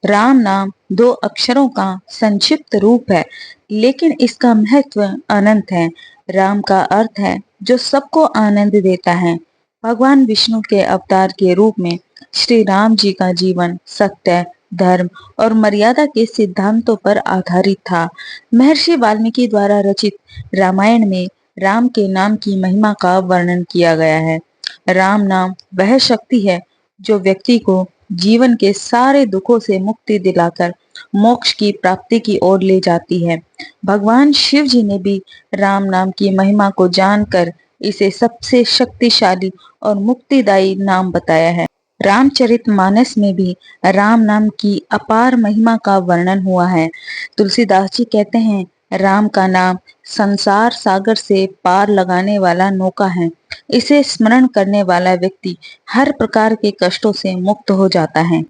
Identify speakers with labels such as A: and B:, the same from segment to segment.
A: राम नाम दो अक्षरों का संक्षिप्त रूप है, लेकिन इसका महत्व अनंत है। राम का अर्थ है जो सबको आनंद देता है। भगवान विष्णु के अवतार के रूप में श्री राम जी का जीवन सत्य, धर्म और मर्यादा के सिद्धांतों पर आधारित था। महर्षि वाल्मीकि द्वारा रचित रामायण में राम के नाम की महिमा का वर्णन किया गया है। राम नाम वह शक्ति है जो व्यक्ति को जीवन के सारे दुखों से मुक्ति दिलाकर मोक्ष की प्राप्ति की ओर ले जाती है। भगवान शिव जी ने भी राम नाम की महिमा को जानकर इसे सबसे शक्तिशाली और मुक्तिदायी नाम बताया है। रामचरितमानस में भी राम नाम की अपार महिमा का वर्णन हुआ है। तुलसीदास जी कहते हैं, राम का नाम संसार सागर से पार लगाने वाला नौका है। इसे स्मरण करने वाला व्यक्ति हर प्रकार के कष्टों से मुक्त हो जाता है।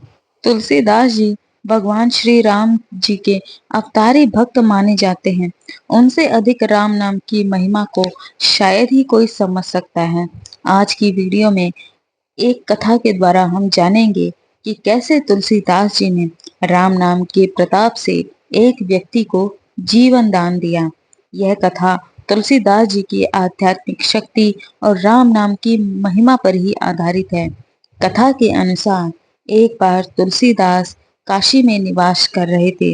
A: तुलसीदास जी भगवान श्री राम जी के अवतारी भक्त माने जाते हैं। उनसे अधिक राम नाम की महिमा को शायद ही कोई समझ सकता है। आज की वीडियो में एक कथा के द्वारा हम जानेंगे कि कैसे तुलसीदास जी ने राम नाम के प्रताप से एक व्यक्ति को जीवन दान दिया। यह कथा तुलसीदास जी की आध्यात्मिक शक्ति और राम नाम की महिमा पर ही आधारित है। कथा के अनुसार एक बार तुलसीदास काशी में निवास कर रहे थे।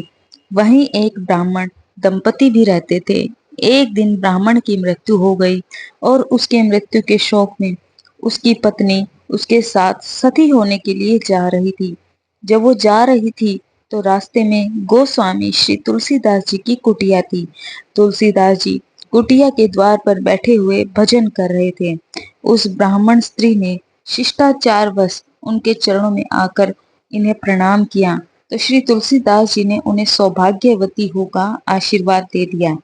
A: वहीं एक ब्राह्मण दंपति भी रहते थे। एक दिन ब्राह्मण की मृत्यु हो गई और उसके मृत्यु के शोक में उसकी पत्नी उसके साथ सती होने के लिए जा रही थी। जब वो जा रही थी तो रास्ते में गोस्वामी श्री तुलसीदास जी की कुटिया थी। तुलसीदास जी कुटिया के द्वार पर बैठे हुए भजन कर रहे थे। उस ब्राह्मण स्त्री ने शिष्टाचारवश उनके चरणों में आकर इन्हें प्रणाम किया तो श्री तुलसीदास जी ने उन्हें सौभाग्यवती होगा आशीर्वाद दे दिया।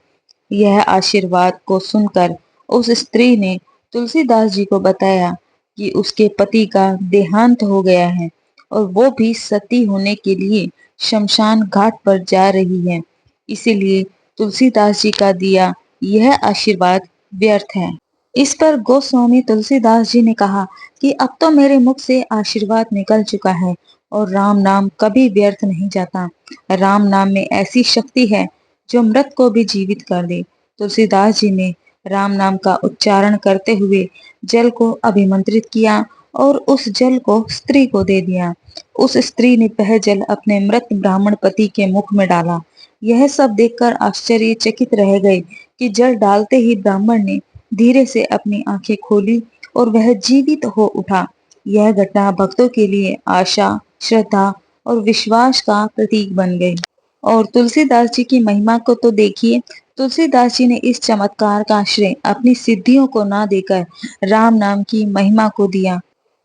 A: यह आशीर्वाद को सुनकर उस स्त्री ने तुलसीदास जी को बताया कि उसके पति का देहांत हो गया है और वो भी सती होने के लिए शमशान घाट पर जा रही है। इसीलिए तुलसीदास जी का दिया यह आशीर्वाद व्यर्थ है। इस पर गोस्वामी तुलसीदास जी ने कहा कि अब तो मेरे मुख से आशीर्वाद निकल चुका है और राम नाम कभी व्यर्थ नहीं जाता। राम नाम में ऐसी शक्ति है जो मृत को भी जीवित कर दे। तुलसीदास जी ने राम नाम का उच्चारण करते हुए जल को अभिमंत्रित किया और उस जल को स्त्री को दे दिया। उस स्त्री ने वह जल अपने मृत ब्राह्मण पति के मुख में डाला। यह सब देखकर आश्चर्यचकित रह गए कि जल डालते ही ब्राह्मण ने धीरे से अपनी आंखें खोली और वह जीवित हो उठा। यह घटना भक्तों के लिए आशा, श्रद्धा और विश्वास का प्रतीक बन गई। और तुलसीदास जी की महिमा को तो देखिए। तुलसीदास जी ने इस चमत्कार का श्रेय अपनी सिद्धियों को ना देकर राम नाम की महिमा को दिया।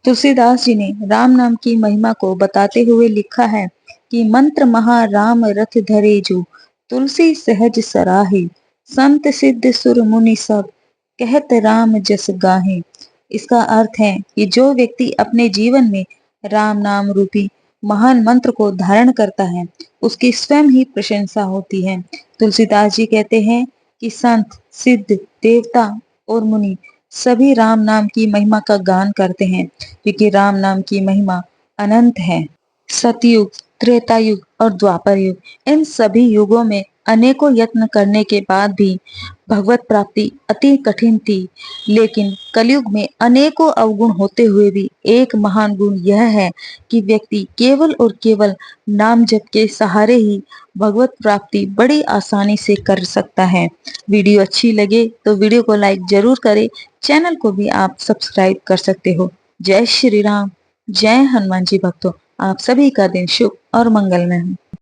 A: तुलसीदास जी ने राम नाम की महिमा को बताते हुए लिखा है कि मंत्र महा राम रथ धरे जो, तुलसी सहज सराहे, संत सिद्ध सुर मुनि सब, कहत राम जस गाहे। इसका अर्थ है कि जो व्यक्ति अपने जीवन में राम नाम रूपी महान मंत्र को धारण करता है उसकी स्वयं ही प्रशंसा होती है। तुलसीदास जी कहते हैं कि संत, सिद्ध, देवता और मुनि सभी राम नाम की महिमा का गान करते हैं क्योंकि राम नाम की महिमा अनंत है। सतयुग, त्रेता युग और द्वापर युग, इन सभी युगों में अनेकों यत्न करने के बाद भी भगवत प्राप्ति अति कठिन थी। लेकिन कलयुग में अनेकों अवगुण होते हुए भी एक महान गुण यह है कि व्यक्ति केवल और केवल नाम जप के सहारे ही भगवत प्राप्ति बड़ी आसानी से कर सकता है। वीडियो अच्छी लगे तो वीडियो को लाइक जरूर करें। चैनल को भी आप सब्सक्राइब कर सकते हो। जय श्री राम, जय हनुमान जी भक्तों। आप सभी का दिन शुभ और मंगलमय हो।